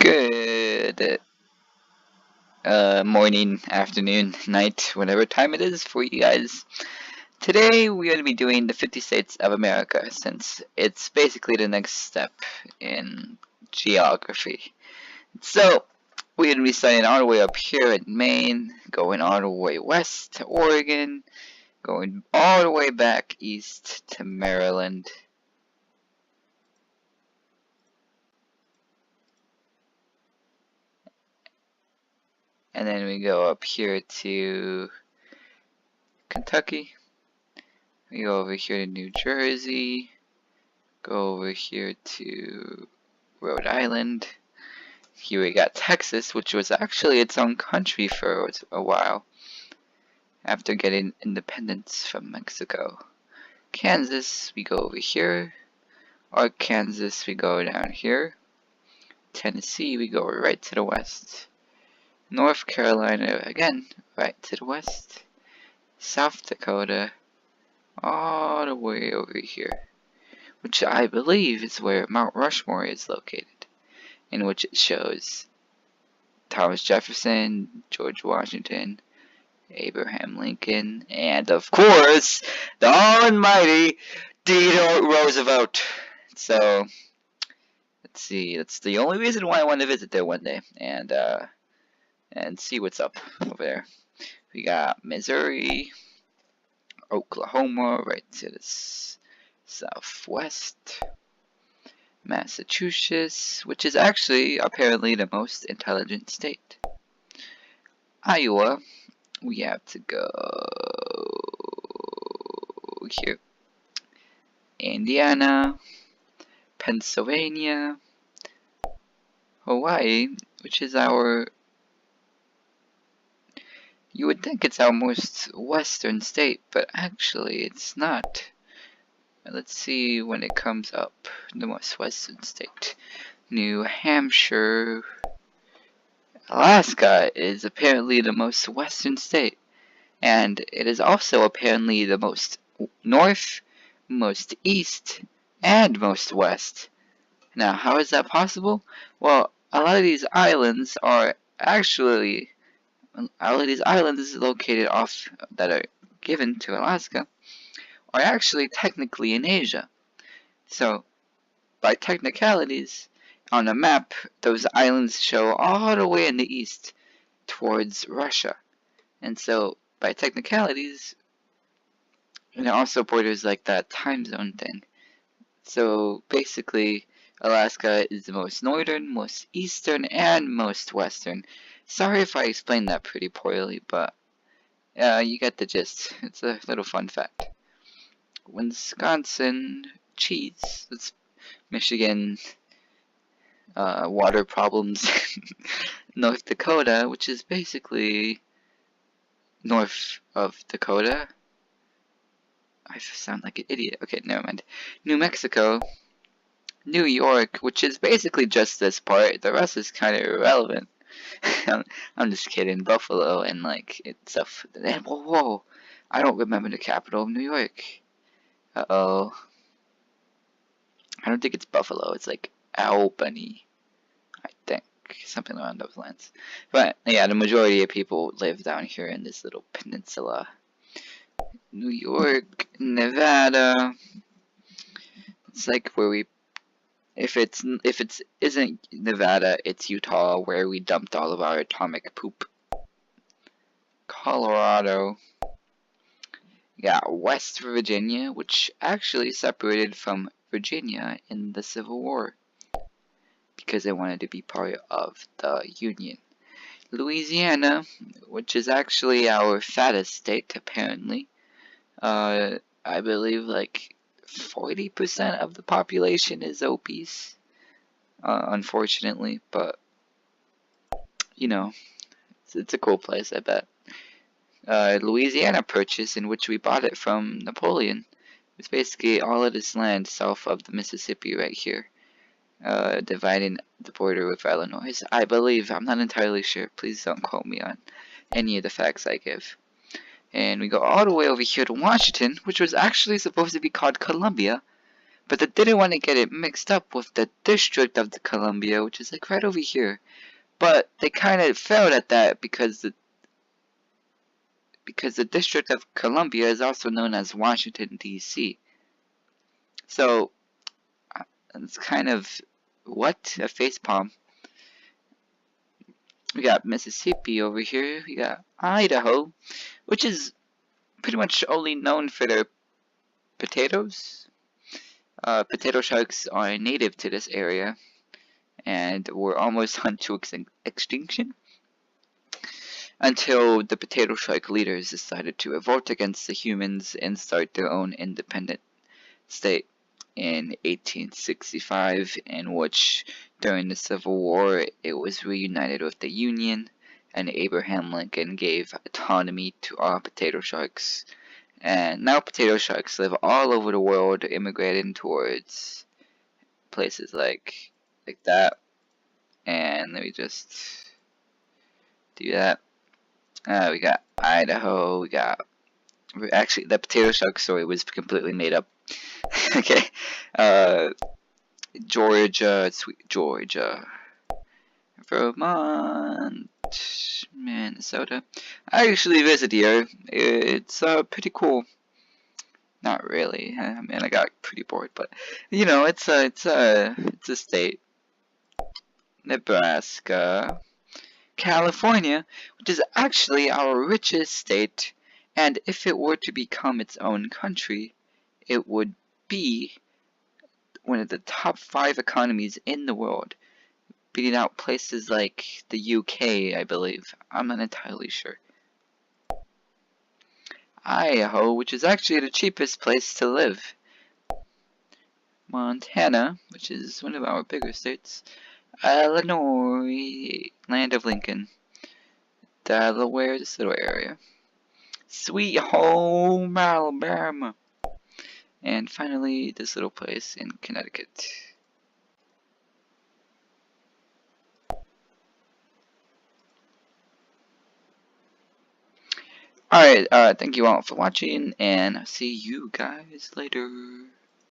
Good morning, afternoon, night, whatever time it is for you guys. Today we're going to be doing the 50 states of America since it's basically the next step in geography. So we're going to be starting all the way up here in Maine, going all the way west to Oregon, going all the way back east to Maryland. And then we go up here to Kentucky. We go over here to New Jersey, go over here to Rhode Island. Here we got Texas, which was actually its own country for a while after getting independence from Mexico. Kansas, we go over here. Arkansas, we go down here. Tennessee, we go right to the west. North Carolina, again, right to the west. South Dakota, all the way over here, which I believe is where Mount Rushmore is located, in which it shows Thomas Jefferson, George Washington, Abraham Lincoln, and of course, the almighty Theodore Roosevelt. So, let's see, that's the only reason why I want to visit there one day, and see what's up over there. We got Missouri, Oklahoma, right to the southwest. Massachusetts, which is actually apparently the most intelligent state. Iowa, we have to go here. Indiana, Pennsylvania, Hawaii, which is you would think it's our most western state, but actually it's not. Let's see when it comes up, the most western state. New Hampshire. Alaska is apparently the most western state, and it is also apparently the most north, most east, and most west. Now, how is that possible? Well, a lot of these islands are actually located off that are given to Alaska are actually technically in Asia. So, by technicalities, on the map, those islands show all the way in the east towards Russia. And so, by technicalities, it also borders like that time zone thing. So, basically, Alaska is the most northern, most eastern, and most western. Sorry if I explained that pretty poorly, but you get the gist. It's a little fun fact. Wisconsin, cheese. That's Michigan, water problems. North Dakota, which is basically north of Dakota. I sound like an idiot. Okay, never mind. New Mexico. New York, which is basically just this part. The rest is kind of irrelevant. I'm just kidding. Buffalo and like stuff. Whoa. I don't remember the capital of New York. Uh-oh. I don't think it's Buffalo. It's like Albany, I think. Something around those lines. But, yeah, the majority of people live down here in this little peninsula. New York, Nevada. It's like where we... If it isn't Nevada, it's Utah, where we dumped all of our atomic poop. Colorado. Yeah, West Virginia, which actually separated from Virginia in the Civil War because they wanted to be part of the Union. Louisiana, which is actually our fattest state, apparently. I believe like 40% of the population is obese, unfortunately, but you know, it's a cool place, I bet. Louisiana Purchase, in which we bought it from Napoleon. It's basically all of this land south of the Mississippi right here, dividing the border with Illinois. I believe, I'm not entirely sure, please don't quote me on any of the facts I give. And we go all the way over here to Washington, which was actually supposed to be called Columbia, But they didn't want to get it mixed up with the District of the Columbia, which is like right over here. But they kind of failed at that because the District of Columbia is also known as Washington, D.C. So it's kind of what a facepalm. We got Mississippi over here. We got Idaho, which is pretty much only known for their potatoes. Potato sharks are native to this area and were almost hunt to extinction until the potato shark leaders decided to revolt against the humans and start their own independent state in 1865, in which during the Civil War it was reunited with the Union, and Abraham Lincoln gave autonomy to all potato sharks. And now potato sharks live all over the world, immigrating towards places like that. And let me just do that. We got Idaho. We got, actually, the potato shark story was completely made up. Okay. Georgia, sweet Georgia, Vermont, Minnesota. I actually visited here. It's pretty cool. Not really. I mean, I got pretty bored, but you know, it's a state. Nebraska, California, which is actually our richest state, and if it were to become its own country, it would be one of the top 5 economies in the world, beating out places like the UK, I believe. I'm not entirely sure. Idaho, which is actually the cheapest place to live. Montana, which is one of our bigger states. Illinois, land of Lincoln. Delaware, this little area. Sweet home Alabama. And finally, this little place in Connecticut. Alright, thank you all for watching, and I'll see you guys later.